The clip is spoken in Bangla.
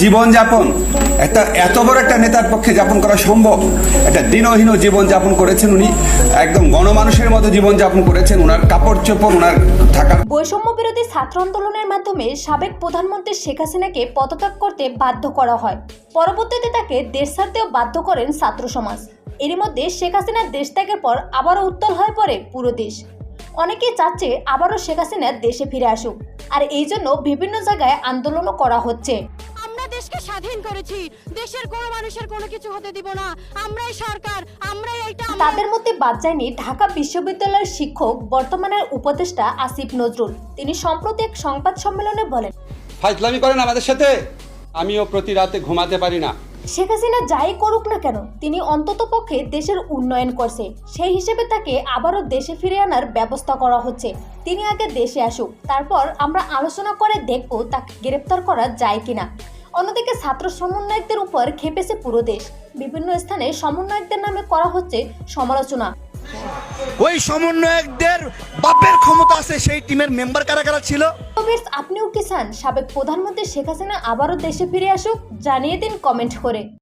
জীবনযাপন একটা এত বড় একটা নেতার পক্ষে যাপন করা সম্ভব? একটা দিনহীন জীবনযাপন করেছেন উনি, একদম গণমানুষের মতো জীবনযাপন করেছেন। ওনার কাপড় চোপড়, ওনার থাকার। বৈষম্য বিরোধী ছাত্র আন্দোলনের মাধ্যমে সাবেক প্রধানমন্ত্রী শেখ হাসিনাকে পদত্যাগ করতে বাধ্য করা হয়। পরবর্তীতে তাকে দেশ ছাড়তেও বাধ্য করেন ছাত্র সমাজ। এরই মধ্যে শেখ হাসিনার দেশ ত্যাগের পর আবারও উত্তাল হয়ে পড়ে পুরো দেশ। অনেকেই চাচ্ছে আবারও শেখ হাসিনা দেশে ফিরে আসুক, আর এই জন্য বিভিন্ন জায়গায় আন্দোলনও করা হচ্ছে। আমরা দেশকে স্বাধীন করেছি, দেশের কোনো মানুষের কোনো কিছু হতে দিব না, আমরাই সরকার, আমরাই এইটা। তাদের মধ্যে বাদ যায়নি ঢাকা বিশ্ববিদ্যালয়ের শিক্ষক, বর্তমানের উপদেষ্টা আসিফ নজরুল। তিনি সম্প্রতি এক সংবাদ সম্মেলনে বলেন, ফাজলামি করেন আমাদের সাথে, আমিও প্রতি রাতে ঘুমাতে পারি না। শেখ হাসিনা যাই করুক না কেন, তিনি অন্ততপক্ষে দেশের উন্নয়ন করছে। সেই হিসেবে তাকে আবারও দেশে ফিরে আনার ব্যবস্থা করা হচ্ছে। তিনি আগে দেশে আসুক, তারপর আমরা আলোচনা করে দেখব তাকে গ্রেপ্তার করা যায় কিনা। অন্যদিকে ছাত্র সমন্বয়কদের উপর খেপেছে পুরো দেশ। বিভিন্ন স্থানে সমন্বয়কদের নামে করা হচ্ছে সমালোচনা। ওই সমন্বয়কদের বাপের ক্ষমতা আছে, সেই টিমের মেম্বার কারা কারা ছিল? আপনিও কি চান সাবেক প্রধানমন্ত্রী শেখ হাসিনা আবারও দেশে ফিরে আসুক? জানিয়ে দিন কমেন্ট করে।